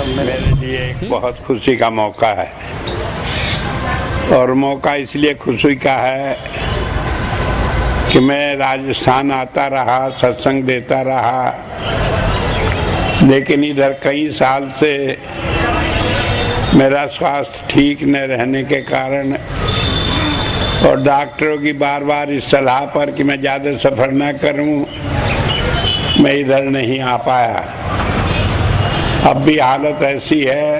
मेरे लिए एक बहुत खुशी का मौका है, और मौका इसलिए खुशी का है कि मैं राजस्थान आता रहा, सत्संग देता रहा, लेकिन इधर कई साल से मेरा स्वास्थ्य ठीक न रहने के कारण और डॉक्टरों की बार बार इस सलाह पर कि मैं ज़्यादा सफ़र न करूं, मैं इधर नहीं आ पाया। अब भी हालत ऐसी है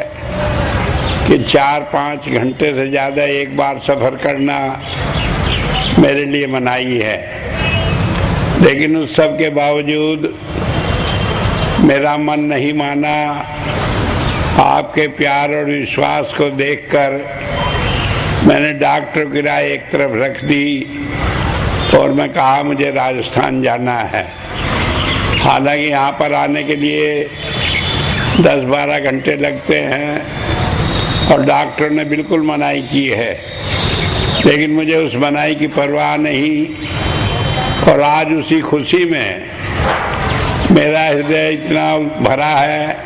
कि 4-5 घंटे से ज़्यादा एक बार सफ़र करना मेरे लिए मनाही है। लेकिन उस सब के बावजूद मेरा मन नहीं माना। आपके प्यार और विश्वास को देखकर मैंने डॉक्टर की राय एक तरफ रख दी और मैं कहा मुझे राजस्थान जाना है। हालांकि यहाँ पर आने के लिए 10-12 घंटे लगते हैं और डॉक्टर ने बिल्कुल मनाही की है, लेकिन मुझे उस मनाही की परवाह नहीं। और आज उसी खुशी में मेरा हृदय इतना भरा है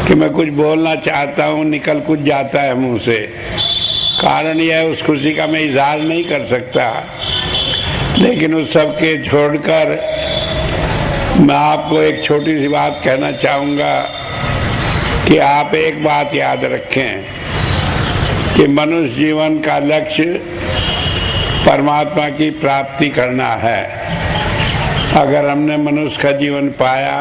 कि मैं कुछ बोलना चाहता हूँ, निकल कुछ जाता है मुंह से। कारण यह है, उस खुशी का मैं इजहार नहीं कर सकता, लेकिन उस सब के छोड़कर मैं आपको एक छोटी सी बात कहना चाहूँगा कि आप एक बात याद रखें कि मनुष्य जीवन का लक्ष्य परमात्मा की प्राप्ति करना है। अगर हमने मनुष्य का जीवन पाया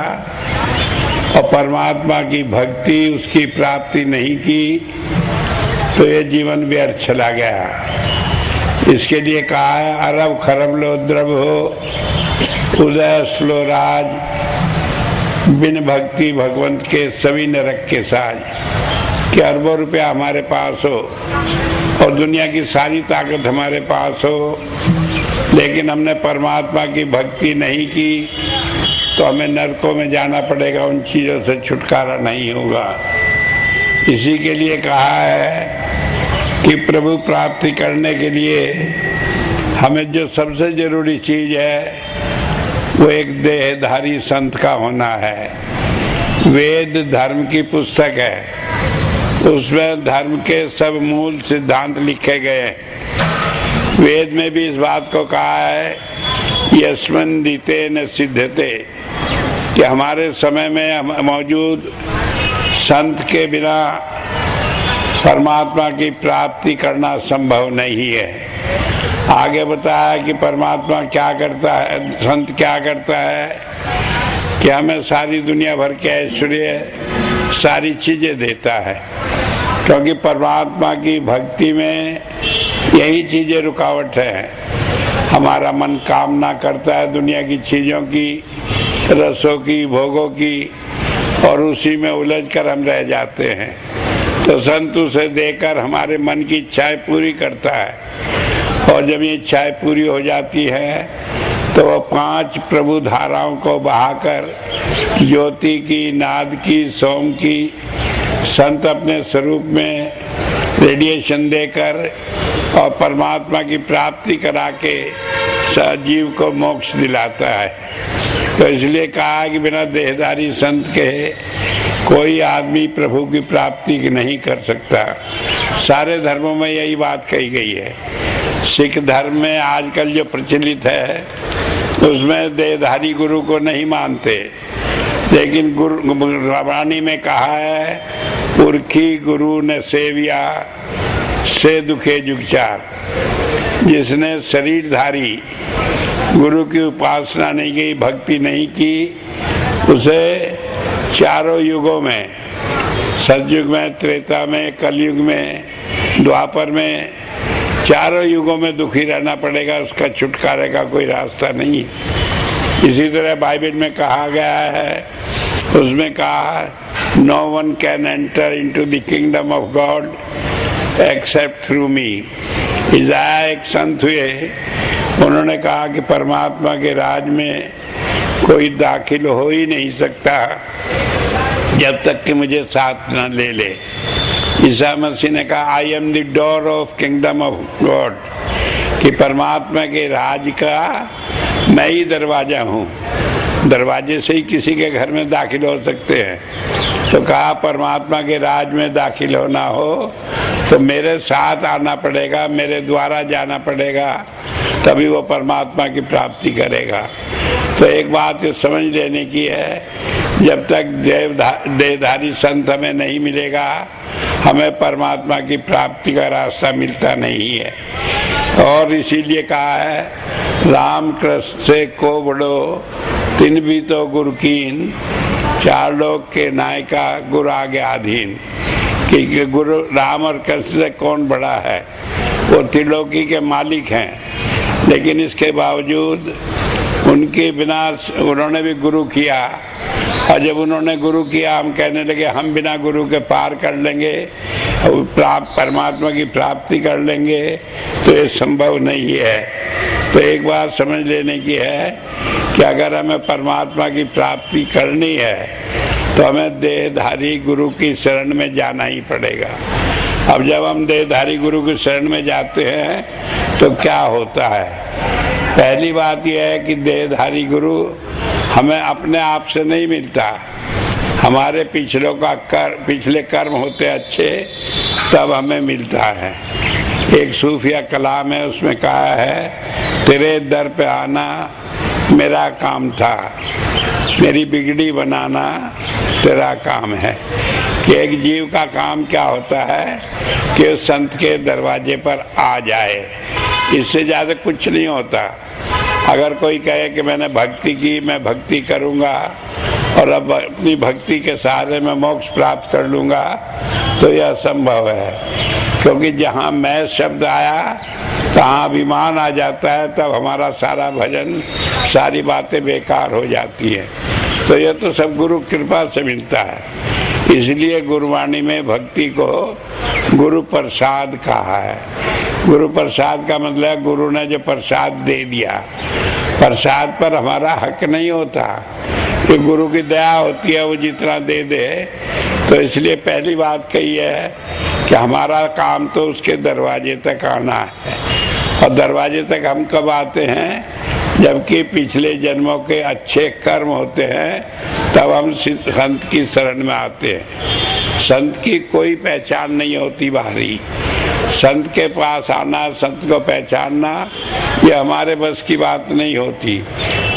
और परमात्मा की भक्ति, उसकी प्राप्ति नहीं की, तो ये जीवन व्यर्थ चला गया। इसके लिए कहा है, अरब खरब लो द्रव हो उदय स्लो राज, बिन भक्ति भगवंत के सभी नरक के साज। कि अरबों रुपया हमारे पास हो और दुनिया की सारी ताकत हमारे पास हो, लेकिन हमने परमात्मा की भक्ति नहीं की तो हमें नरकों में जाना पड़ेगा, उन चीज़ों से छुटकारा नहीं होगा। इसी के लिए कहा है कि प्रभु प्राप्ति करने के लिए हमें जो सबसे जरूरी चीज़ है वो एक देहधारी संत का होना है। वेद धर्म की पुस्तक है, उसमें धर्म के सब मूल सिद्धांत लिखे गए हैं। वेद में भी इस बात को कहा है, यस्मिन् दीते न सिद्धते, कि हमारे समय में मौजूद संत के बिना परमात्मा की प्राप्ति करना संभव नहीं है। आगे बताया कि परमात्मा क्या करता है, संत क्या करता है कि हमें सारी दुनिया भर के ऐश्वर्य, सारी चीज़ें देता है, क्योंकि परमात्मा की भक्ति में यही चीज़ें रुकावट है। हमारा मन कामना करता है दुनिया की चीज़ों की, रसों की, भोगों की, और उसी में उलझकर हम रह जाते हैं। तो संत उसे देकर हमारे मन की इच्छाएं पूरी करता है, और जब ये इच्छाएं पूरी हो जाती है तो वो 5 प्रभु धाराओं को बहाकर ज्योति की, नाद की, सोम की, संत अपने स्वरूप में रेडिएशन देकर और परमात्मा की प्राप्ति करा के सजीव को मोक्ष दिलाता है। तो इसलिए कहा कि बिना देहधारी संत के कोई आदमी प्रभु की प्राप्ति नहीं कर सकता। सारे धर्मों में यही बात कही गई है। सिख धर्म में आजकल जो प्रचलित है उसमें देहधारी गुरु को नहीं मानते, लेकिन गुरबाणी में कहा है, पुरखी गुरु ने सेविया से दुखे जुगचार। जिसने शरीरधारी गुरु की उपासना नहीं की, भक्ति नहीं की, उसे चारों युगों में, सतयुग में, त्रेता में, कलयुग में, द्वापर में, चारों युगों में दुखी रहना पड़ेगा। उसका छुटकारे का कोई रास्ता नहीं। इसी तरह बाइबल में कहा गया है, उसमें कहा, no one can enter into the kingdom of God except through me. Isaiah एक संत हुए, उन्होंने कहा कि परमात्मा के राज में कोई दाखिल हो ही नहीं सकता जब तक कि मुझे साथ न ले ले। ईसा मसीह ने कहा, I am the door of kingdom of God, कि परमात्मा के राज का मैं ही दरवाजा हूँ। दरवाजे से ही किसी के घर में दाखिल हो सकते हैं। तो कहा परमात्मा के राज में दाखिल होना हो तो मेरे साथ आना पड़ेगा, मेरे द्वारा जाना पड़ेगा, तभी वो परमात्मा की प्राप्ति करेगा। तो एक बात ये समझ लेने की है, जब तक देहधारी संत हमें नहीं मिलेगा, हमें परमात्मा की प्राप्ति का रास्ता मिलता नहीं है। और इसीलिए कहा है, राम कृष्ण से को बड़ो तिन भी तो गुरु कीन, चार लोग के नायका गुरु आगे अधीन। कि गुरु राम और कृष्ण से कौन बड़ा है? वो त्रिलोकी के मालिक हैं, लेकिन इसके बावजूद उनके बिना उन्होंने भी गुरु किया, और जब उन्होंने गुरु किया हम कहने लगे हम बिना गुरु के पार कर लेंगे, परमात्मा की प्राप्ति कर लेंगे, तो ये संभव नहीं है। तो एक बात समझ लेने की है कि अगर हमें परमात्मा की प्राप्ति करनी है तो हमें देहधारी गुरु की शरण में जाना ही पड़ेगा। अब जब हम देहधारी गुरु की शरण में जाते हैं तो क्या होता है? पहली बात यह है कि देहधारी गुरु हमें अपने आप से नहीं मिलता, हमारे पिछले कर्म होते अच्छे तब हमें मिलता है। एक सूफिया कलाम है, उसमें कहा है, तेरे दर पे आना मेरा काम था, मेरी बिगड़ी बनाना तेरा काम है। कि एक जीव का काम क्या होता है कि उस संत के दरवाजे पर आ जाए, इससे ज़्यादा कुछ नहीं होता। अगर कोई कहे कि मैंने भक्ति की, मैं भक्ति करूँगा और अब अपनी भक्ति के सहारे मैं मोक्ष प्राप्त कर लूँगा, तो यह असंभव है। क्योंकि जहाँ मैं शब्द आया तहाँ अभिमान आ जाता है, तब हमारा सारा भजन, सारी बातें बेकार हो जाती हैं। तो यह तो सब गुरु कृपा से मिलता है। इसलिए गुरुवाणी में भक्ति को गुरु प्रसाद कहा है। गुरु प्रसाद का मतलब गुरु ने जो प्रसाद दे दिया, प्रसाद पर हमारा हक नहीं होता, ये गुरु की दया होती है, वो जितना दे दे। तो इसलिए पहली बात कही है कि हमारा काम तो उसके दरवाजे तक आना है। और दरवाजे तक हम कब आते हैं? जबकि पिछले जन्मों के अच्छे कर्म होते हैं, तब हम संत की शरण में आते हैं। संत की कोई पहचान नहीं होती बाहरी। संत के पास आना, संत को पहचानना, ये हमारे बस की बात नहीं होती,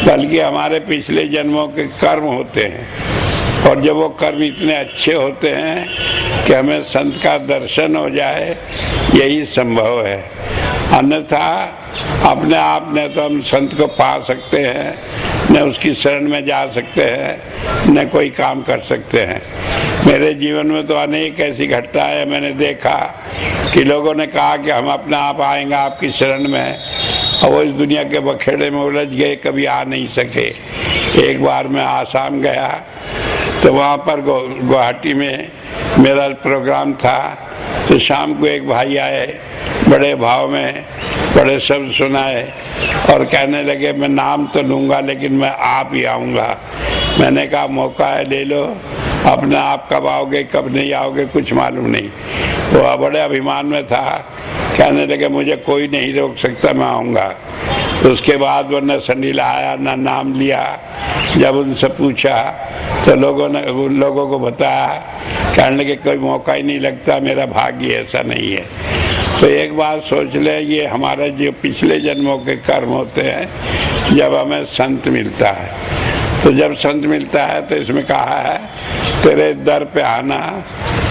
बल्कि हमारे पिछले जन्मों के कर्म होते हैं। और जब वो कर्म इतने अच्छे होते हैं कि हमें संत का दर्शन हो जाए, यही संभव है। अन्यथा अपने आप ने तो हम संत को पा सकते हैं, न उसकी शरण में जा सकते हैं, न कोई काम कर सकते हैं। मेरे जीवन में तो अनेक ऐसी घटनाएं मैंने देखा कि लोगों ने कहा कि हम अपने आप आएंगे आपकी शरण में, और वो इस दुनिया के बखेड़े में उलझ गए, कभी आ नहीं सके। एक बार मैं आसाम गया तो वहाँ पर गुवाहाटी में मेरा प्रोग्राम था, तो शाम को एक भाई आए, बड़े भाव में बड़े शब्द सुनाए और कहने लगे मैं नाम तो लूँगा लेकिन मैं आप ही आऊँगा। मैंने कहा मौका है ले लो, अपने आप कब आओगे कब नहीं आओगे कुछ मालूम नहीं। वो बड़े अभिमान में था, कहने लगे मुझे कोई नहीं रोक सकता, मैं आऊँगा। तो उसके बाद वो न संडीला आया न नाम लिया। जब उनसे पूछा तो उन लोगों को बताया, कहने लगे कोई मौका ही नहीं लगता, मेरा भाग्य ऐसा नहीं है। तो एक बात सोच ले, ये हमारा जो पिछले जन्मों के कर्म होते हैं, जब हमें संत मिलता है, तो जब संत मिलता है तो इसमें कहा है तेरे दर पे आना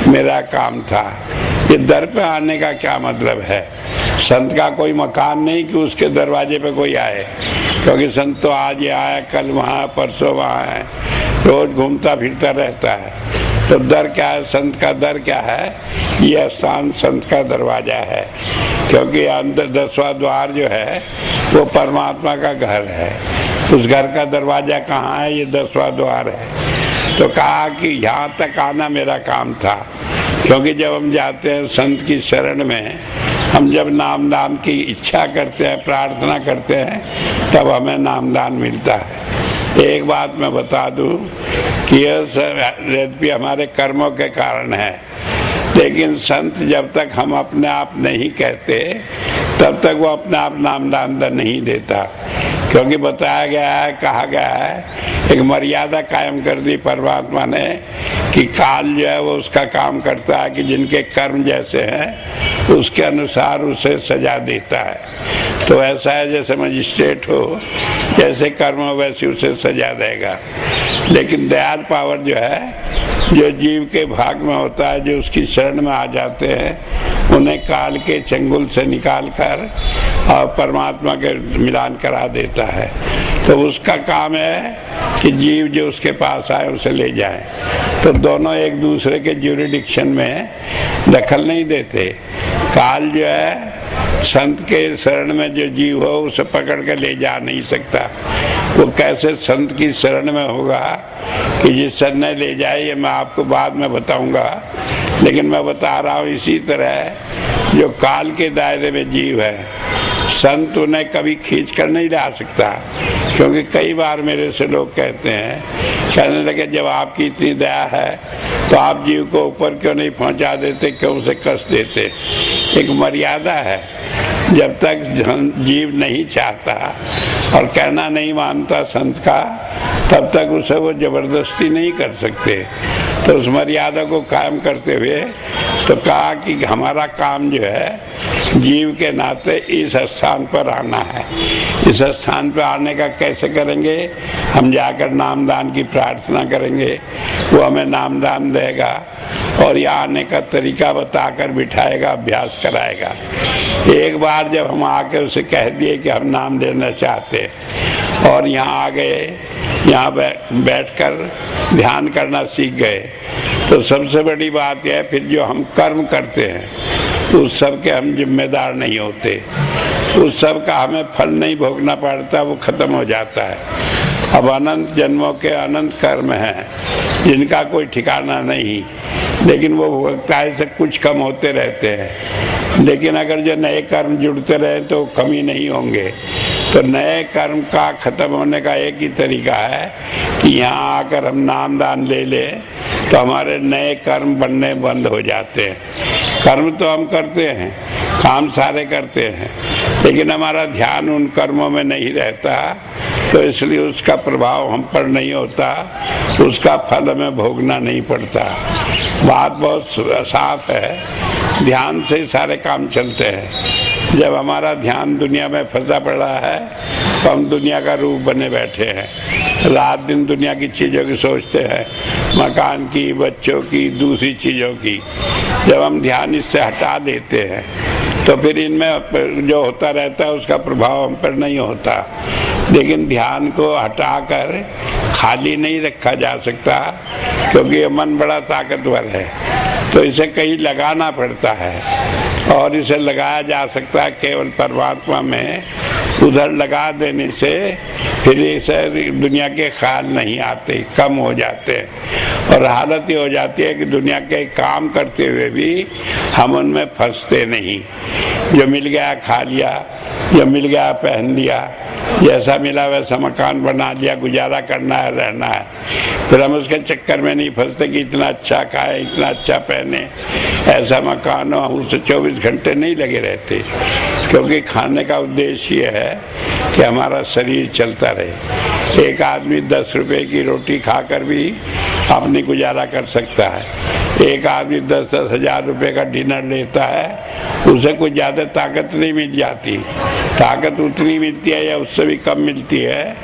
मेरा काम था। ये दर पे आने का क्या मतलब है? संत का कोई मकान नहीं कि उसके दरवाजे पे कोई आए, क्योंकि संत तो आज ये आया, कल वहाँ, परसों वहाँ है, रोज घूमता फिरता रहता है। तो दर क्या है? संत का दर क्या है? यह स्थान संत का दरवाजा है, क्योंकि अंदर 10वां द्वार जो है वो परमात्मा का घर है। उस घर का दरवाजा कहाँ है? ये 10वां द्वार है। तो कहा कि यहाँ तक आना मेरा काम था, क्योंकि जब हम जाते हैं संत की शरण में, हम जब नामदान की इच्छा करते हैं, प्रार्थना करते हैं, तब हमें नामदान मिलता है। एक बात मैं बता दूं कि यह हमारे कर्मों के कारण है, लेकिन संत जब तक हम अपने आप नहीं कहते, तब तक वो अपने आप नामदान नहीं देता। क्योंकि बताया गया है, कहा गया है, एक मर्यादा कायम कर दी परमात्मा ने कि काल जो है वो उसका काम करता है कि जिनके कर्म जैसे हैं उसके अनुसार उसे सजा देता है। तो ऐसा है जैसे मजिस्ट्रेट हो, जैसे कर्म हो वैसे उसे सजा देगा। लेकिन दयाल पावर जो है, जो जीव के भाग में होता है, जो उसकी शरण में आ जाते हैं, उन्हें काल के चंगुल से निकाल कर और परमात्मा के मिलान करा देता है। तो उसका काम है कि जीव जो उसके पास आए उसे ले जाए। तो दोनों एक दूसरे के ज्यूरिडिक्शन में दखल नहीं देते। काल जो है संत के शरण में जो जीव हो उसे पकड़ के ले जा नहीं सकता। वो कैसे संत की शरण में होगा कि जिस संत ने ले जाए, ये मैं आपको बाद में बताऊंगा। लेकिन मैं बता रहा हूँ, इसी तरह जो काल के दायरे में जीव है, संत उन्हें कभी खींच कर नहीं ला सकता। क्योंकि कई बार मेरे से लोग कहते हैं, कहने लगे जब आपकी इतनी दया है तो आप जीव को ऊपर क्यों नहीं पहुंचा देते, क्यों उसे कष्ट देते। एक मर्यादा है, जब तक जीव नहीं चाहता और कहना नहीं मानता संत का, तब तक उसे वो जबरदस्ती नहीं कर सकते। तो उस मर्यादा को कायम करते हुए तो कहा कि हमारा काम जो है जीव के नाते इस स्थान पर आना है। इस स्थान पर आने का कैसे करेंगे? हम जाकर नामदान की प्रार्थना करेंगे, वो हमें नामदान देगा और यहाँ आने का तरीका बताकर बिठाएगा, अभ्यास कराएगा। एक बार जब हम आके उसे कह दिए कि हम नाम लेना चाहते और यहाँ आ गए, यहाँ बैठकर ध्यान करना सीख गए, तो सबसे बड़ी बात यह है फिर जो हम कर्म करते हैं उस सब के हम जिम्मेदार नहीं होते। उस सब का हमें फल नहीं भोगना पड़ता, वो खत्म हो जाता है। अब अनंत जन्मों के अनंत कर्म हैं जिनका कोई ठिकाना नहीं, लेकिन वो भोगताए से कुछ कम होते रहते हैं। लेकिन अगर जो नए कर्म जुड़ते रहे तो कमी नहीं होंगे। तो नए कर्म का खत्म होने का एक ही तरीका है कि यहाँ आकर हम नामदान ले लें, तो हमारे नए कर्म बनने बंद हो जाते हैं। कर्म तो हम करते हैं, काम सारे करते हैं, लेकिन हमारा ध्यान उन कर्मों में नहीं रहता, तो इसलिए उसका प्रभाव हम पर नहीं होता, उसका फल हमें भोगना नहीं पड़ता। बात बहुत साफ है, ध्यान से ही सारे काम चलते हैं। जब हमारा ध्यान दुनिया में फंसा पड़ा है तो हम दुनिया का रूप बने बैठे हैं, रात दिन दुनिया की चीज़ों की सोचते हैं, मकान की, बच्चों की, दूसरी चीज़ों की। जब हम ध्यान इससे हटा देते हैं तो फिर इनमें जो होता रहता है उसका प्रभाव हम पर नहीं होता। लेकिन ध्यान को हटाकर खाली नहीं रखा जा सकता, क्योंकि ये मन बड़ा ताकतवर है, तो इसे कहीं लगाना पड़ता है। और इसे लगाया जा सकता है केवल परमात्मा में। उधर लगा देने से फिर इसे दुनिया के ख्याल नहीं आते, कम हो जाते हैं। और हालत ये हो जाती है कि दुनिया के काम करते हुए भी हम उनमें फंसते नहीं। जो मिल गया खा लिया, जो मिल गया पहन लिया, जैसा मिला वैसा मकान बना लिया, गुजारा करना है, रहना है। फिर हम उसके चक्कर में नहीं फंसते कि इतना अच्छा खाए, इतना अच्छा पहने, ऐसा मकान हो। हम उससे 24 घंटे नहीं लगे रहते, क्योंकि खाने का उद्देश्य ये है कि हमारा शरीर चलता रहे। एक आदमी 10 रुपए की रोटी खाकर भी अपनी गुजारा कर सकता है। एक आदमी 10-10 हजार रुपए का डिनर लेता है, उसे कोई ज़्यादा ताकत नहीं मिल जाती। ताकत उतनी मिलती है या उससे भी कम मिलती है,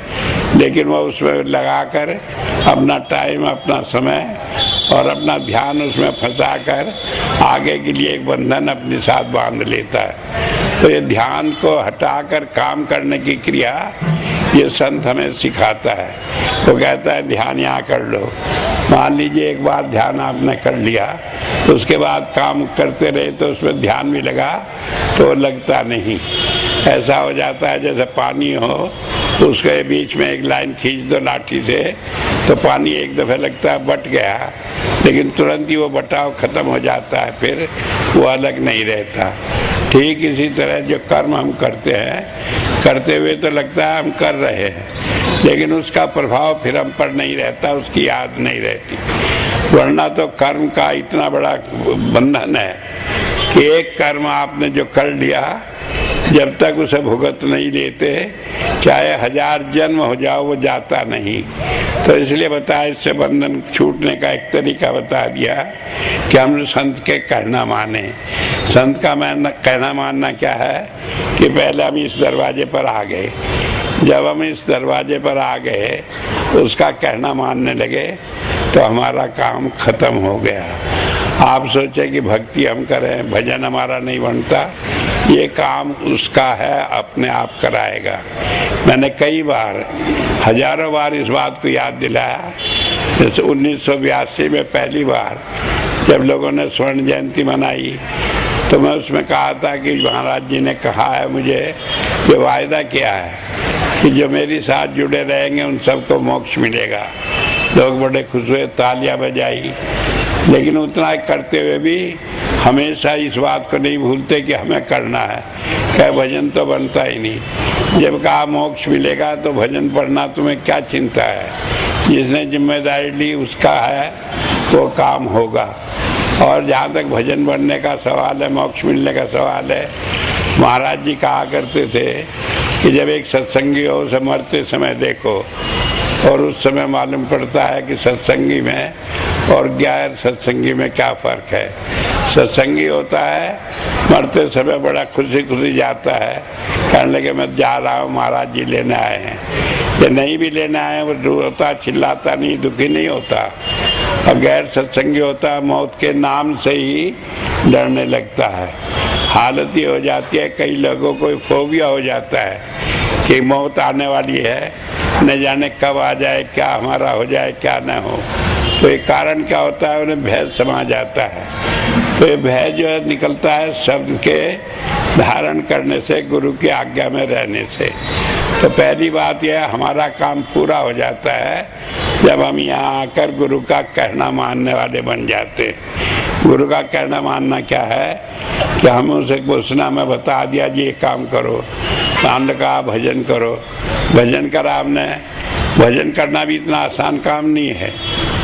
लेकिन वह उसमें लगाकर अपना टाइम, अपना समय और अपना ध्यान उसमें फंसाकर आगे के लिए एक बंधन अपने साथ बांध लेता है। तो ये ध्यान को हटाकर काम करने की क्रिया ये संत हमें सिखाता है। वो कहता है ध्यान यहाँ कर लो। मान लीजिए एक बार ध्यान आपने कर लिया, तो उसके बाद काम करते रहे तो उसमें ध्यान भी लगा तो लगता नहीं। ऐसा हो जाता है जैसे पानी हो, उसके बीच में एक लाइन खींच दो लाठी से, तो पानी एक दफ़े लगता है बट गया, लेकिन तुरंत ही वो बटाव खत्म हो जाता है, फिर वो अलग नहीं रहता। ठीक इसी तरह जो कर्म हम करते हैं, करते हुए तो लगता है हम कर रहे हैं, लेकिन उसका प्रभाव फिर हम पर नहीं रहता, उसकी याद नहीं रहती। वरना तो कर्म का इतना बड़ा बंधन है कि एक कर्म आपने जो कर लिया, जब तक उसे भुगत नहीं लेते, चाहे 1000 जन्म हो जाओ, वो जाता नहीं। तो इसलिए बताया, इससे बंधन छूटने का एक तरीका बता दिया कि हम संत के कहना माने। संत का कहना मानना क्या है कि पहले हम इस दरवाजे पर आ गए। जब हम इस दरवाजे पर आ गए, उसका कहना मानने लगे, तो हमारा काम खत्म हो गया। आप सोचे कि भक्ति हम करें, भजन हमारा नहीं बनता, ये काम उसका है, अपने आप कराएगा। मैंने कई बार, हजारों बार इस बात को याद दिलाया। जैसे 1982 में पहली बार जब लोगों ने स्वर्ण जयंती मनाई, तो मैं उसमें कहा था कि महाराज जी ने कहा है मुझे, ये वायदा किया है कि जो मेरे साथ जुड़े रहेंगे उन सबको मोक्ष मिलेगा। लोग बड़े खुश हुए, तालियां बजाई। लेकिन उतना करते हुए भी हमेशा इस बात को नहीं भूलते कि हमें करना है। क्या भजन तो बनता ही नहीं। जब कहा मोक्ष मिलेगा तो भजन पढ़ना तुम्हें क्या चिंता है, जिसने जिम्मेदारी ली उसका है, वो काम होगा। और जहाँ तक भजन बनने का सवाल है, मोक्ष मिलने का सवाल है, महाराज जी कहा करते थे कि जब एक सत्संगी हो उसे मरते समय देखो, और उस समय मालूम पड़ता है कि सत्संगी में और गैर सत्संगी में क्या फ़र्क है। सत्संगी होता है, मरते समय बड़ा खुशी खुशी जाता है, कहने लगे मैं जा रहा हूँ, महाराज जी लेने आए हैं। ये नहीं भी लेने आए हैं, वो रोता चिल्लाता नहीं, दुखी नहीं होता। और गैर सत्संगी होता है, मौत के नाम से ही डरने लगता है। हालत ये हो जाती है, कई लोगों को फोबिया हो जाता है कि मौत आने वाली है, न जाने कब आ जाए, क्या हमारा हो जाए, क्या न हो। तो ये कारण क्या होता है, उन्हें भय समा जाता है। तो ये भय जो है निकलता है शब्द के धारण करने से, गुरु की आज्ञा में रहने से। तो पहली बात यह, हमारा काम पूरा हो जाता है जब हम यहाँ आकर गुरु का कहना मानने वाले बन जाते हैं। गुरु का कहना मानना क्या है कि हम उसे घोषणा में बता दिया जी ये काम करो, कांड का भजन करो, भजन करा हमने। भजन करना भी इतना आसान काम नहीं है।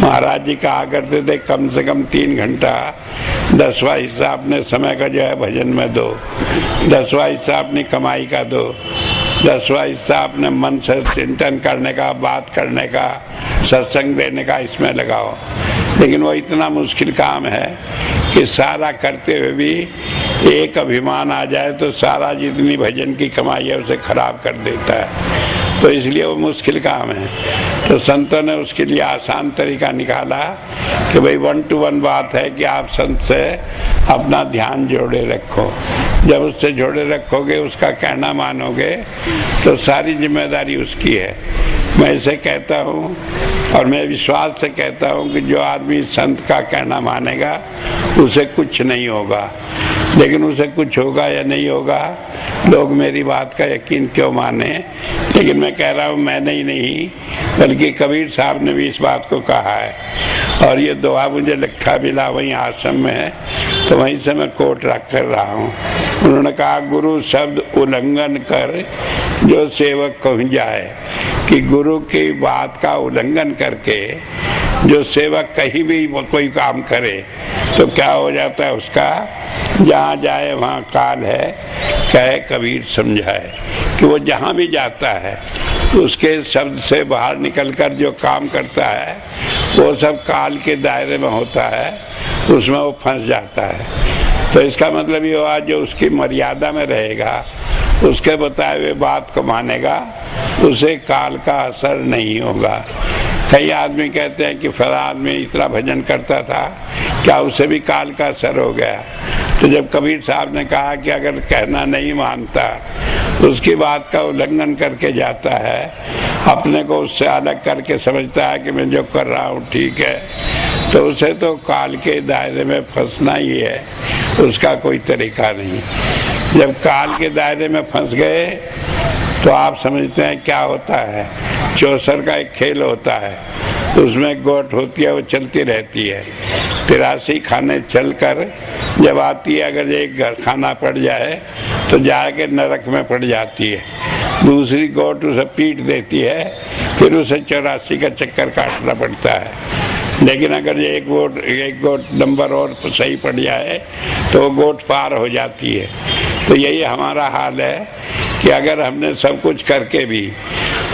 महाराज जी कहा करते थे कम से कम 3 घंटा 10वां हिस्सा अपने समय का जो है भजन में दो, 10वां हिस्सा अपनी कमाई का दो, 10वां हिस्सा अपने मन से चिंतन करने का, बात करने का, सत्संग देने का, इसमें लगाओ। लेकिन वो इतना मुश्किल काम है कि सारा करते हुए भी एक अभिमान आ जाए तो सारा जितनी भजन की कमाई है उसे खराब कर देता है। तो इसलिए वो मुश्किल काम है। तो संतों ने उसके लिए आसान तरीका निकाला कि भाई 1 to 1 बात है कि आप संत से अपना ध्यान जोड़े रखो। जब उससे जोड़े रखोगे, उसका कहना मानोगे, तो सारी जिम्मेदारी उसकी है। मैं इसे कहता हूँ और मैं विश्वास से कहता हूँ कि जो आदमी संत का कहना मानेगा उसे कुछ नहीं होगा। लेकिन उसे कुछ होगा या नहीं होगा, लोग मेरी बात का यकीन क्यों माने, लेकिन मैं कह रहा हूँ मैंने ही नहीं बल्कि कबीर साहब ने भी इस बात को कहा है। और ये दुआ मुझे लिखा मिला वहीं आश्रम में है, तो वहीं से मैं कोट रख कर रहा हूँ। उन्होंने कहा गुरु शब्द उल्लंघन कर जो सेवक कहीं जाए, कि गुरु की बात का उल्लंघन करके जो सेवक कहीं भी कोई काम करे तो क्या हो जाता है उसका, जहाँ जाए वहाँ काल है, कहे कबीर समझाए। कि वो जहाँ भी जाता है उसके शब्द से बाहर निकलकर जो काम करता है वो सब काल के दायरे में होता है, उसमें वो फंस जाता है। तो इसका मतलब ये हुआ जो उसकी मर्यादा में रहेगा, उसके बताए हुए बात को मानेगा, उसे काल का असर नहीं होगा। कई आदमी कहते हैं कि फला आदमी इतना भजन करता था, क्या उसे भी काल का असर हो गया? तो जब कबीर साहब ने कहा कि अगर कहना नहीं मानता, उसकी बात का उल्लंघन करके जाता है, अपने को उससे अलग करके समझता है कि मैं जो कर रहा हूँ ठीक है, तो उसे तो काल के दायरे में फंसना ही है, उसका कोई तरीका नहीं। जब काल के दायरे में फंस गए तो आप समझते हैं क्या होता है। चौसर का एक खेल होता है, उसमें गोट होती है, वो चलती रहती है। 83 खाने चलकर जब आती है, अगर एक घर खाना पड़ जाए तो जाके नरक में पड़ जाती है। दूसरी गोट उसे पीट देती है, फिर उसे 84 का चक्कर काटना पड़ता है। लेकिन अगर एक गोट नंबर और सही पड़ जाए तो वो गोट पार हो जाती है। तो यही हमारा हाल है कि अगर हमने सब कुछ करके भी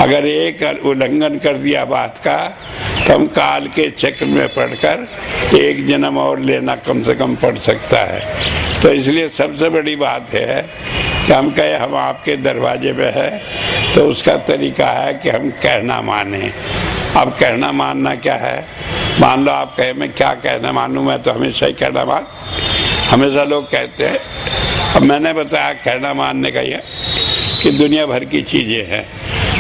अगर एक उल्लंघन कर दिया बात का, तो हम काल के चक्र में पड़कर एक जन्म और लेना कम से कम पड़ सकता है। तो इसलिए सबसे बड़ी बात है कि हम कहे हम आपके दरवाजे पे है, तो उसका तरीका है कि हम कहना माने। अब कहना मानना क्या है? मान लो आप कहे मैं क्या कहना मानूं, मैं तो हमेशा ही कहना मान, हमेशा लोग कहते हैं। अब मैंने बताया कहना मानने का यह कि दुनिया भर की चीज़ें हैं।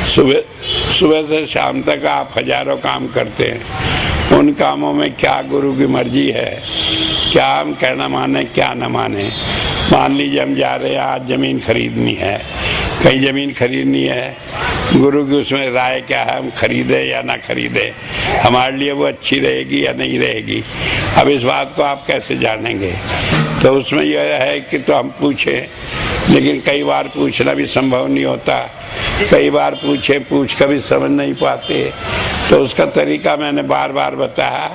सुबह से शाम तक आप हजारों काम करते हैं, उन कामों में क्या गुरु की मर्जी है, क्या हम कहना माने क्या न माने। मान लीजिए हम जा रहे हैं, आज ज़मीन खरीदनी है, कहीं ज़मीन खरीदनी है, गुरु की उसमें राय क्या है, हम खरीदे या ना खरीदे, हमारे लिए वो अच्छी रहेगी या नहीं रहेगी। अब इस बात को आप कैसे जानेंगे? तो उसमें यह है कि तो हम पूछें, लेकिन कई बार पूछना भी संभव नहीं होता, कई बार पूछ कर भी समझ नहीं पाते। तो उसका तरीका मैंने बार बार बताया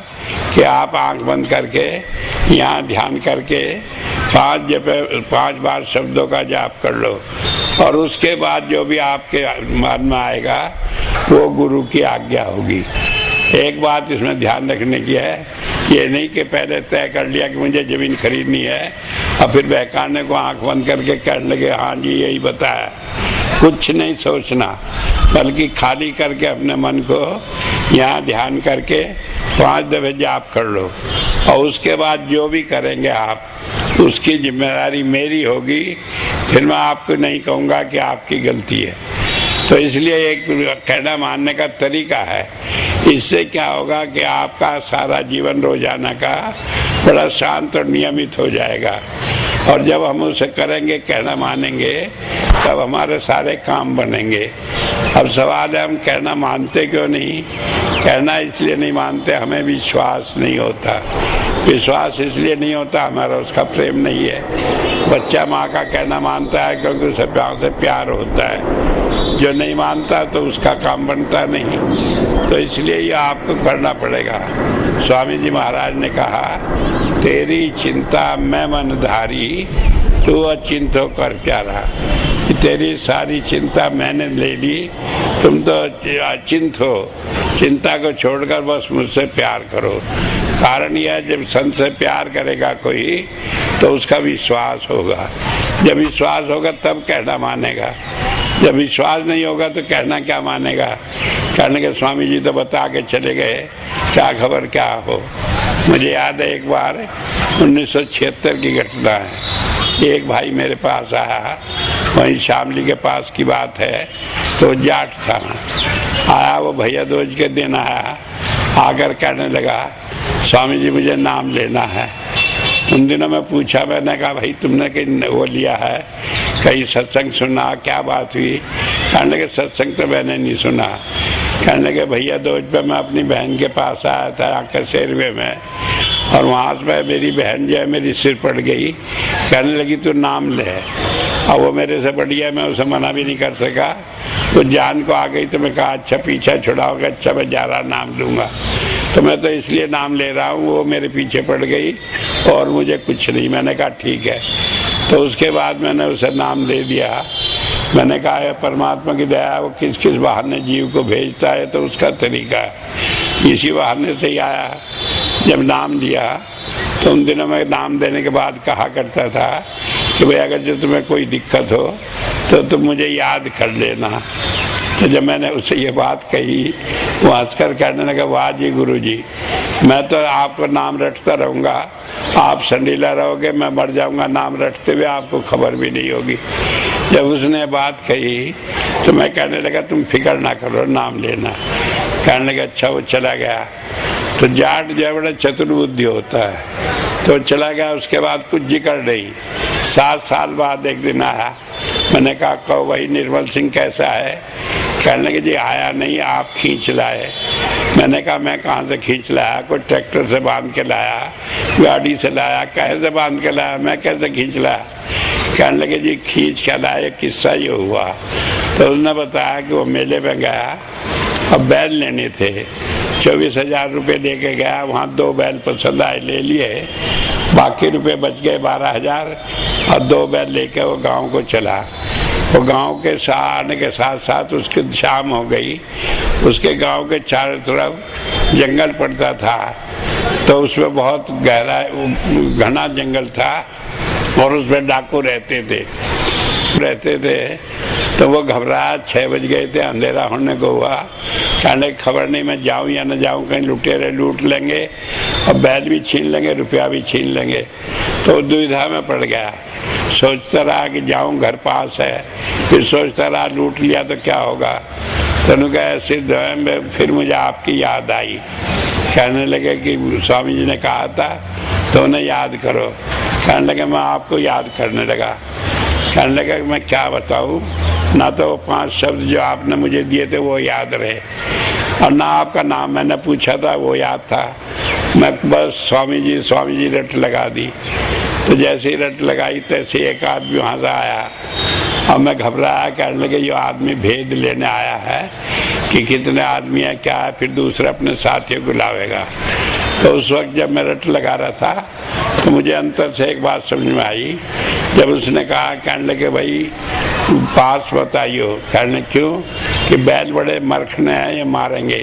कि आप आंख बंद करके यहाँ ध्यान करके 5 बार शब्दों का जाप कर लो, और उसके बाद जो भी आपके मन में आएगा वो गुरु की आज्ञा होगी। एक बात इसमें ध्यान रखने की है, ये नहीं कि पहले तय कर लिया कि मुझे ज़मीन खरीदनी है और फिर बहकाने को आंख बंद करके कहने लगे हाँ जी यही बताया। कुछ नहीं सोचना, बल्कि खाली करके अपने मन को यहाँ ध्यान करके 5 दफे जाप कर लो, और उसके बाद जो भी करेंगे आप उसकी जिम्मेदारी मेरी होगी। फिर मैं आपको नहीं कहूँगा कि आपकी गलती है। तो इसलिए एक कहना मानने का तरीका है। इससे क्या होगा कि आपका सारा जीवन रोजाना का बड़ा शांत और नियमित हो जाएगा, और जब हम उसे करेंगे कहना मानेंगे तब हमारे सारे काम बनेंगे। अब सवाल है हम कहना मानते क्यों नहीं? कहना इसलिए नहीं मानते, हमें विश्वास नहीं होता। विश्वास इसलिए नहीं होता, हमारा उसका प्रेम नहीं है। बच्चा माँ का कहना मानता है क्योंकि उसे प्यार होता है, जो नहीं मानता तो उसका काम बनता नहीं। तो इसलिए ये आपको करना पड़ेगा। स्वामी जी महाराज ने कहा तेरी चिंता मैं मनधारी, तू अचिंत होकर प्यारा। कि तेरी सारी चिंता मैंने ले ली, तुम तो अचिंत हो, चिंता को छोड़कर बस मुझसे प्यार करो। कारण यह जब संत से प्यार करेगा कोई तो उसका विश्वास होगा, जब विश्वास होगा तब कहना मानेगा। जब विश्वास नहीं होगा तो कहना क्या मानेगा? कहने के स्वामी जी तो बता के चले गए, क्या खबर क्या हो। मुझे याद है एक बार 1976 की घटना है। एक भाई मेरे पास आया, वहीं शामली के पास की बात है, तो जाट था, आया वो भैया दूज के दिन आया, आकर कहने लगा स्वामी जी मुझे नाम लेना है। उन दिनों में पूछा, मैंने कहा भाई तुमने कहीं वो लिया है, कहीं सत्संग सुना, क्या बात हुई? कहने लगे सत्संग तो मैंने नहीं सुना। कहने लगे भैया दूज पे मैं अपनी बहन के पास आया था आकर शेरवे में, और वहाँ से मेरी बहन जो है मेरी सिर पड़ गई। कहने लगी तू नाम ले, और वो मेरे से बढ़िया, मैं उसे मना भी नहीं कर सका। तो जान को आ गई तो मैं कहा अच्छा पीछा छुड़ाओगे? अच्छा मैं जा रहा नाम लूँगा। तो मैं तो इसलिए नाम ले रहा हूँ, वो मेरे पीछे पड़ गई और मुझे कुछ नहीं। मैंने कहा ठीक है। तो उसके बाद मैंने उसे नाम दे दिया। मैंने कहा है परमात्मा की दया, वो किस किस बहाने जीव को भेजता है तो उसका तरीका है। इसी बहाने से ही आया। जब नाम लिया तो उन दिनों में नाम देने के बाद कहा करता था कि भाई अगर जो तुम्हें कोई दिक्कत हो तो तुम मुझे याद कर लेना। तो जब मैंने उसे ये बात कही, वो हंसकर कहने लगा वाह जी गुरु जी, मैं तो आपको नाम रटता रहूँगा, आप संडीला रहोगे, मैं मर जाऊँगा नाम रटते हुए, आपको खबर भी नहीं होगी। जब उसने बात कही तो मैं कहने लगा तुम फिक्र ना करो, नाम लेना। कहने लगा अच्छा। वो चला गया। तो जाट जो बड़ा चतुर बुद्धि होता है, तो चला गया। उसके बाद कुछ जिक्र नहीं। 7 साल बाद एक दिन आया। मैंने कहा कहो भाई निर्मल सिंह कैसा है? कहने लगे जी आया नहीं, आप खींच लाए। मैंने कहा मैं कहाँ से खींच लाया? कोई ट्रैक्टर से बांध के लाया, गाड़ी से लाया, कहे से बांध के लाया, मैं कैसे खींच लाया? कहने लगे जी खींच के लाया, किस्सा ये हुआ। तो उसने बताया कि वो मेले में गया, अब बैल लेने थे, 24,000 रुपये दे के गया। वहाँ 2 बैल पसंद आए, ले लिए, बाकी रुपए बच गए 12,000। और 2 बैल लेकर वो गांव को चला। वो गांव के आने के साथ साथ उसकी शाम हो गई। उसके गांव के चारों तरफ जंगल पड़ता था, तो उसमें बहुत गहरा घना जंगल था और उसमें डाकू रहते थे। तो वो घबराया। 6 बज गए थे, अंधेरा होने को हुआ। कहने खबर नहीं मैं जाऊं या न जाऊं, कहीं लुटेरे लूट लेंगे और बैल भी छीन लेंगे, रुपया भी छीन लेंगे। तो दुविधा में पड़ गया। सोचता रहा कि जाऊं, घर पास है, फिर सोचता रहा लूट लिया तो क्या होगा। तो उन्होंने ऐसे में फिर मुझे आपकी याद आई। कहने लगे कि स्वामी जी ने कहा था तो उन्हें याद करो। कहने लगे मैं आपको याद करने लगा। कहने लगा कि मैं क्या बताऊं, ना तो वो 5 शब्द जो आपने मुझे दिए थे वो याद रहे, और ना आपका नाम मैंने पूछा था वो याद था। मैं बस स्वामी जी रट लगा दी। तो जैसे ही रट लगाई तैसे एक आदमी वहाँ से आया और मैं घबराया। कहने लगे ये आदमी भेद लेने आया है कि कितने आदमी है क्या है, फिर दूसरा अपने साथियों को लावेगा। तो उस वक्त जब मैं रट लगा रहा था तो मुझे अंतर से एक बात समझ में आई। जब उसने कहा, कहने लगे भाई पास बताइयो। कहने क्यों, कि बैल बड़े मरखने हैं, ये मारेंगे।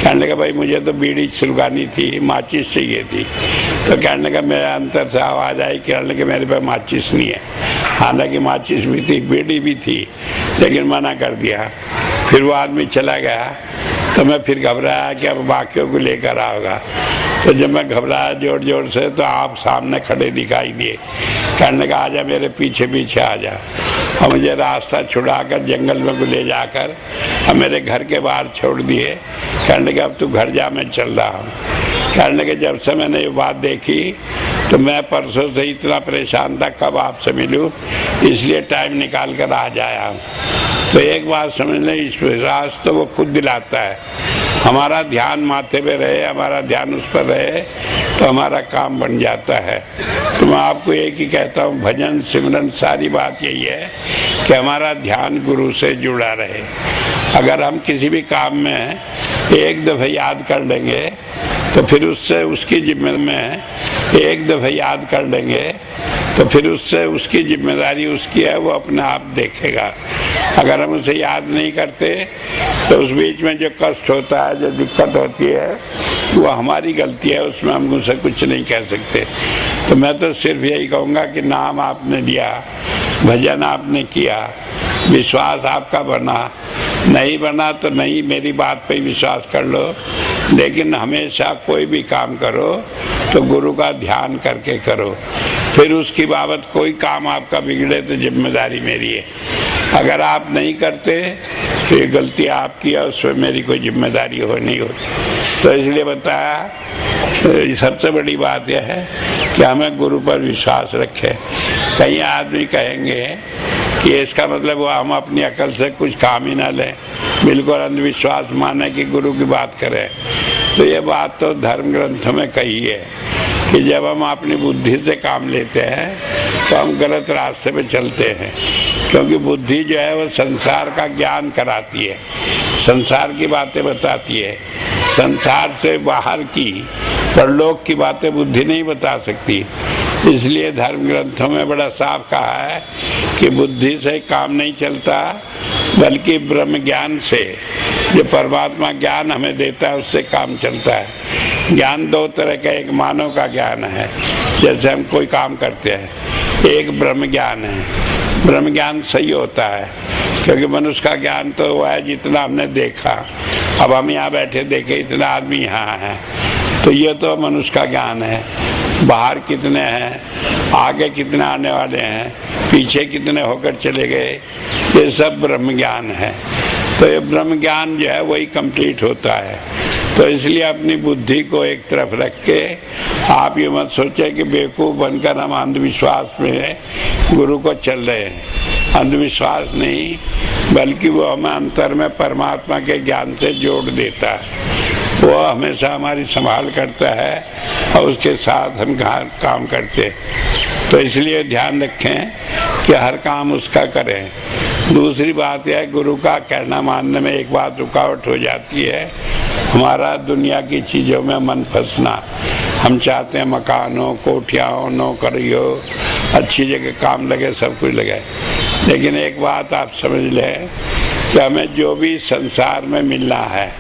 कहने लगा भाई मुझे तो बीड़ी सुलगानी थी, माचिस चाहिए थी। तो कहने लगा मेरे अंतर से आवाज़ आई। कहने लगे मेरे पे माचिस नहीं है। हालांकि माचिस भी थी, बीड़ी भी थी, लेकिन मना कर दिया। फिर वो आदमी चला गया। तो मैं फिर घबराया कि अब बाकियों को लेकर आओगा। तो जब मैं घबराया जोर जोर से तो आप सामने खड़े दिखाई दिए। कहने लगा आजा मेरे पीछे पीछे आजा। और मुझे रास्ता छुड़ाकर जंगल में ले जाकर और मेरे घर के बाहर छोड़ दिए। कहने लगे अब तू घर जा, मैं चल रहा हूँ। कहने लगे जब से मैंने ये बात देखी तो मैं परसों से इतना परेशान था कब आपसे मिलूं, इसलिए टाइम निकाल कर आ जाया हूँ। तो एक बात समझ लें, इस विश्वास तो वो खुद दिलाता है। हमारा ध्यान माथे पे रहे, हमारा ध्यान उस पर रहे तो हमारा काम बन जाता है। तो मैं आपको एक ही कहता हूँ, भजन सिमरन सारी बात यही है कि हमारा ध्यान गुरु से जुड़ा रहे। अगर हम किसी भी काम में एक दफ़े याद कर लेंगे तो फिर उससे उसकी जिम्मेदारी में एक दफ़े याद कर लेंगे तो फिर उससे उसकी जिम्मेदारी उसकी है, वो अपने आप देखेगा। अगर हम उसे याद नहीं करते तो उस बीच में जो कष्ट होता है, जो दिक्कत होती है, वो हमारी गलती है, उसमें हम उसे कुछ नहीं कह सकते। तो मैं तो सिर्फ यही कहूँगा कि नाम आपने लिया, भजन आपने किया, विश्वास आपका बना, नहीं बना तो नहीं, मेरी बात पे विश्वास कर लो। लेकिन हमेशा कोई भी काम करो तो गुरु का ध्यान करके करो। फिर उसकी बाबत कोई काम आपका बिगड़े तो जिम्मेदारी मेरी है। अगर आप नहीं करते तो ये गलती आपकी है, उसमें मेरी कोई जिम्मेदारी नहीं होती। तो इसलिए बताया, सबसे बड़ी बात यह है कि हमें गुरु पर विश्वास रखें। कई आदमी कहेंगे कि इसका मतलब वो हम अपनी अकल से कुछ काम ही ना लें, बिल्कुल अंधविश्वास माने कि गुरु की बात करें। तो ये बात तो धर्म ग्रंथों में कही है कि जब हम अपनी बुद्धि से काम लेते हैं तो हम गलत रास्ते पे चलते हैं, क्योंकि बुद्धि जो है वो संसार का ज्ञान कराती है, संसार की बातें बताती है। संसार से बाहर की परलोक की बातें बुद्धि नहीं बता सकती। इसलिए धर्म ग्रंथों में बड़ा साफ कहा है कि बुद्धि से काम नहीं चलता, बल्कि ब्रह्म ज्ञान से, जो परमात्मा ज्ञान हमें देता है, उससे काम चलता है। ज्ञान 2 तरह का, एक मानव का ज्ञान है, जैसे हम कोई काम करते हैं, एक ब्रह्म ज्ञान है। ब्रह्म ज्ञान सही होता है, क्योंकि मनुष्य का ज्ञान तो हुआ है जितना हमने देखा। अब हम यहाँ बैठे देखे इतना आदमी यहाँ है, तो ये तो मनुष्य का ज्ञान है। बाहर कितने हैं, आगे कितने आने वाले हैं, पीछे कितने होकर चले गए, ये सब ब्रह्म ज्ञान है। तो ये ब्रह्म ज्ञान जो है वही कंप्लीट होता है। तो इसलिए अपनी बुद्धि को एक तरफ रख के आप ये मत सोचें कि बेवकूफ़ बनकर हम अंधविश्वास में गुरु को चल रहे हैं। अंधविश्वास नहीं, बल्कि वो हमें अंतर में परमात्मा के ज्ञान से जोड़ देता है। वो हमेशा हमारी संभाल करता है और उसके साथ हम काम करते हैं। तो इसलिए ध्यान रखें कि हर काम उसका करें। दूसरी बात यह है, गुरु का कहना मानने में एक बात रुकावट हो जाती है, हमारा दुनिया की चीज़ों में मन फंसना। हम चाहते हैं मकान हो, कोठियाँ हो, नौकरी हो, अच्छी जगह काम लगे, सब कुछ लगे। लेकिन एक बात आप समझ लें कि हमें जो भी संसार में मिलना है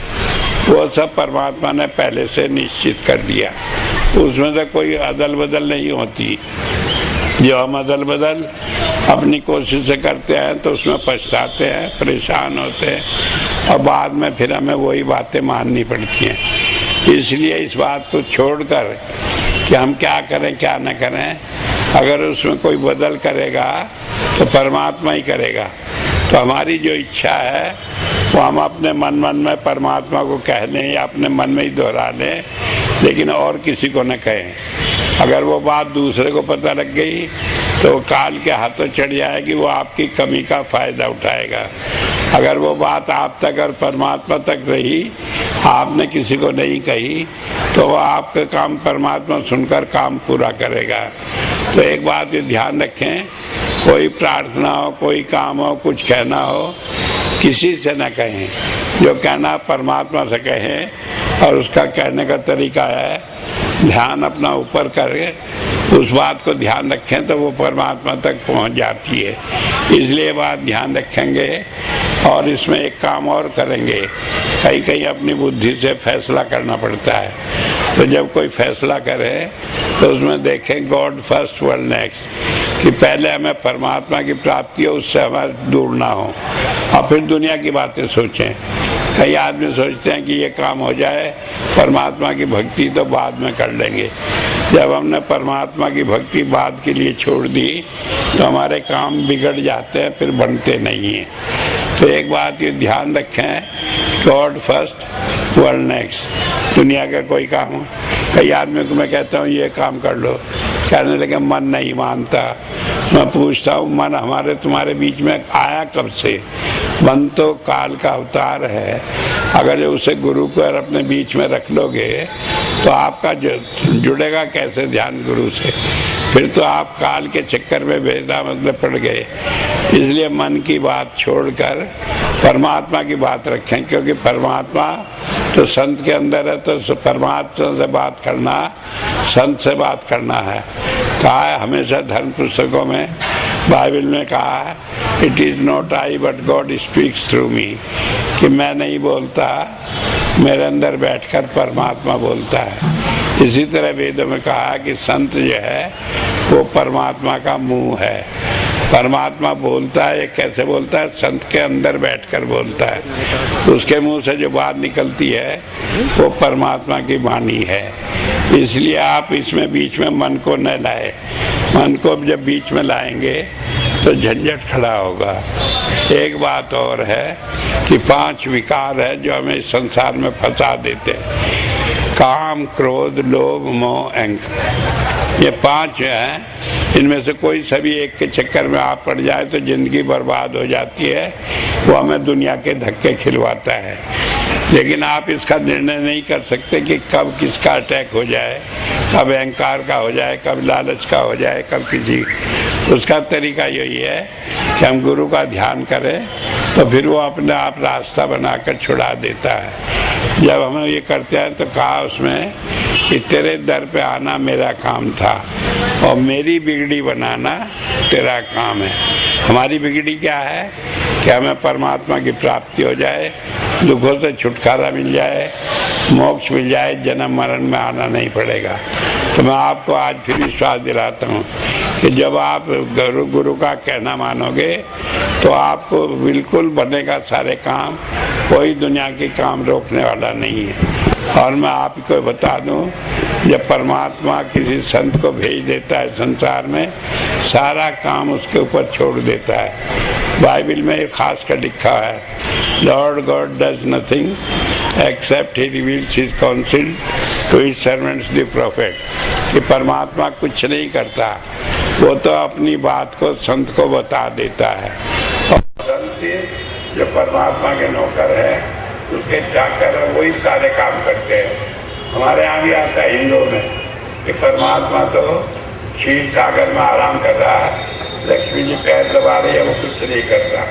वो सब परमात्मा ने पहले से निश्चित कर दिया। उसमें से कोई अदल बदल नहीं होती। जो हम अदल बदल अपनी कोशिश से करते हैं तो उसमें पछताते हैं, परेशान होते हैं और बाद में फिर हमें वही बातें माननी पड़ती हैं। इसलिए इस बात को छोड़कर कि हम क्या करें क्या न करें, अगर उसमें कोई बदल करेगा तो परमात्मा ही करेगा। तो हमारी जो इच्छा है वो हम अपने मन में परमात्मा को कह लें या अपने मन में ही दोहरा लें, लेकिन और किसी को न कहें। अगर वो बात दूसरे को पता लग गई तो वो काल के हाथों चढ़ जाएगी, वो आपकी कमी का फायदा उठाएगा। अगर वो बात आप तक और परमात्मा तक रही, आपने किसी को नहीं कही, तो वो आपका काम परमात्मा सुनकर काम पूरा करेगा। तो एक बात ये ध्यान रखें, कोई प्रार्थना हो, कोई काम हो, कुछ कहना हो, किसी से न कहें। जो कहना परमात्मा से कहें, और उसका कहने का तरीका है ध्यान अपना ऊपर करके उस बात को ध्यान रखें तो वो परमात्मा तक पहुंच जाती है। इसलिए बात ध्यान रखेंगे और इसमें एक काम और करेंगे। कहीं कहीं अपनी बुद्धि से फैसला करना पड़ता है, तो जब कोई फैसला करे तो उसमें देखें गॉड फर्स्ट वर्ल्ड नेक्स्ट, कि पहले हमें परमात्मा की प्राप्ति हो, उससे हमारे दूर ना हो, और फिर दुनिया की बातें सोचें। कई आदमी सोचते हैं कि ये काम हो जाए, परमात्मा की भक्ति तो बाद में कर लेंगे। जब हमने परमात्मा की भक्ति बाद के लिए छोड़ दी तो हमारे काम बिगड़ जाते हैं, फिर बनते नहीं हैं। तो एक बात ये ध्यान रखें, गॉड फर्स्ट वर्ल्ड नेक्स्ट। दुनिया का कोई काम, कई आदमी को मैं कहता हूँ ये काम कर लो, कहने लगे मन नहीं मानता। मैं पूछता हूँ मन हमारे तुम्हारे बीच में आया कब से? मन तो काल का अवतार है। अगर उसे गुरु को अपने बीच में रख लोगे तो आपका जुड़ेगा कैसे ध्यान गुरु से? फिर तो आप काल के चक्कर में बेटा मतलब पड़ गए। इसलिए मन की बात छोड़कर परमात्मा की बात रखें, क्योंकि परमात्मा तो संत के अंदर है, तो परमात्मा से बात करना संत से बात करना है। कहा है हमेशा धर्म पुस्तकों में, बाइबल में कहा है, it is not I but God speaks through me, कि मैं नहीं बोलता, मेरे अंदर बैठकर परमात्मा बोलता है। इसी तरह वेदों में कहा है कि संत जो है वो परमात्मा का मुंह है। परमात्मा बोलता है, ये कैसे बोलता है? संत के अंदर बैठकर बोलता है। उसके मुंह से जो बात निकलती है वो परमात्मा की वाणी है। इसलिए आप इसमें बीच में मन को न लाए। मन को जब बीच में लाएंगे तो झंझट खड़ा होगा। एक बात और है कि 5 विकार है जो हमें इस संसार में फंसा देते हैं। काम, क्रोध, लोभ, मोह, अहंकार, ये 5 हैं। इनमें से कोई सभी एक के चक्कर में आप पड़ जाए तो जिंदगी बर्बाद हो जाती है। वो हमें दुनिया के धक्के खिलवाता है। लेकिन आप इसका निर्णय नहीं कर सकते कि कब किसका अटैक हो जाए, कब अहंकार का हो जाए, कब लालच का हो जाए, कब किसी। उसका तरीका यही है कि हम गुरु का ध्यान करें तो फिर वो अपने आप रास्ता बनाकर छुड़ा देता है। जब हम ये करते हैं तो कहा उसमें कि तेरे दर पे आना मेरा काम था और मेरी बिगड़ी बनाना तेरा काम है। हमारी बिगड़ी क्या है कि हमें परमात्मा की प्राप्ति हो जाए, दुखों से छुटकारा मिल जाए, मोक्ष मिल जाए, जन्म मरण में आना नहीं पड़ेगा। तो मैं आपको आज फिर विश्वास दिलाता हूँ कि जब आप गुरु का कहना मानोगे तो आपको बिल्कुल बनेगा सारे काम, कोई दुनिया के काम रोकने वाला नहीं है। और मैं आपको बता दूं, जब परमात्मा किसी संत को भेज देता है संसार में, सारा काम उसके ऊपर छोड़ देता है। बाइबल में एक खास कर लिखा है, Lord God does nothing except he reveals his counsel to his servants the prophet, कि परमात्मा कुछ नहीं करता, वो तो अपनी बात को संत को बता देता है। और संत जो परमात्मा के नौकर है, उसके चाकर है, वही सारे काम करते हैं। हमारे यहाँ भी आता है हिंदू में कि परमात्मा तो क्षीर सागर में आराम कर रहा है, लक्ष्मी जी पैर दबा रही है, वो कुछ नहीं करता।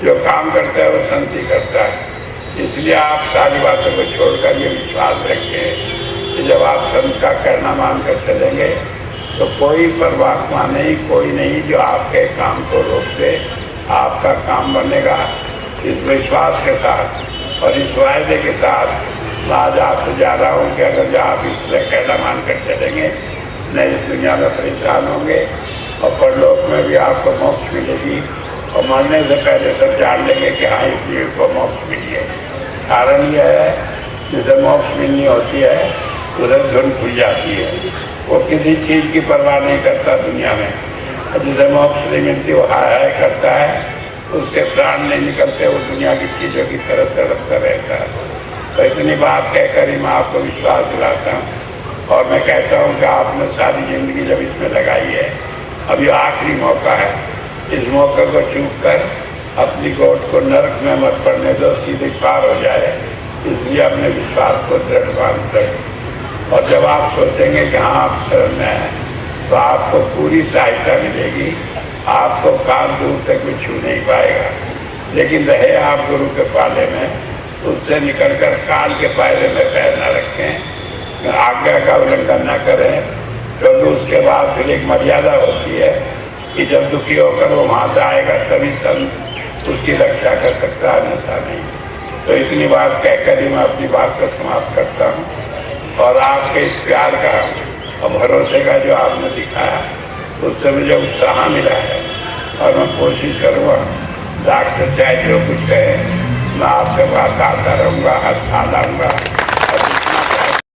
जो काम करता है वो संत ही करता है। इसलिए आप सारी बातों को छोड़कर ये विश्वास रखें कि जब आप संत का कहना मानकर चलेंगे तो कोई परमात्मा नहीं, कोई नहीं जो आपके काम को रोक दे। आपका काम बनेगा इस विश्वास के साथ और इस वायदे के साथ। मैं आज आपसे जा रहा हूँ कि अगर जो आप इसलिए कहना मानकर चलेंगे न इस दुनिया में परेशान होंगे और परलोक में भी आपको मोक्ष मिलेगी। और मरने से पहले सब जान लेंगे कि हाँ इस जीव को मोक्ष मिली है। कारण यह है जिसे मोक्ष मिलनी होती है उसे धुन खुल जाती है, वो किसी चीज़ की परवाह नहीं करता दुनिया में। और जिसे मोक्ष नहीं मिलती वो हाय हाय करता है, उसके प्राण नहीं निकलते, वो दुनिया की चीज़ों की तरफ तड़पता रहता है। तो इतनी बात कहकर ही मैं आपको विश्वास दिलाता हूँ और मैं कहता हूँ कि आपने सारी जिंदगी जब इसमें लगाई है, अब ये आखिरी मौका है। इस मौके को चूक कर अपनी गोद को नरक में मत पड़ने दो, सीधे पार हो जाए। इसलिए अपने विश्वास को दृढ़ मानकर और जब आप सोचेंगे कि हाँ आप शरण में हैं तो आपको पूरी सहायता मिलेगी। आपको काल दूर से कुछ छू नहीं पाएगा, लेकिन रहे आप गुरु के पाले में, उससे निकलकर काल के पायरे में पैर न रखें, आज्ञा का उल्लंघन न करें, क्योंकि उसके बाद फिर एक मर्यादा होती है कि जब दुखी होकर वो वहाँ से आएगा तभी संत उसकी रक्षा कर सकता है, अन्यथा नहीं। तो इतनी बात कहकर ही मैं अपनी बात को समाप्त करता हूँ और आपके इस प्यार का और भरोसे का जो आपने दिखाया उससे मुझे उत्साह मिला है और मैं कोशिश करूँगा डॉक्टर चाहे जो कुछ कहे मैं आपके पास आता रहूँगा, हर साल आऊँगा।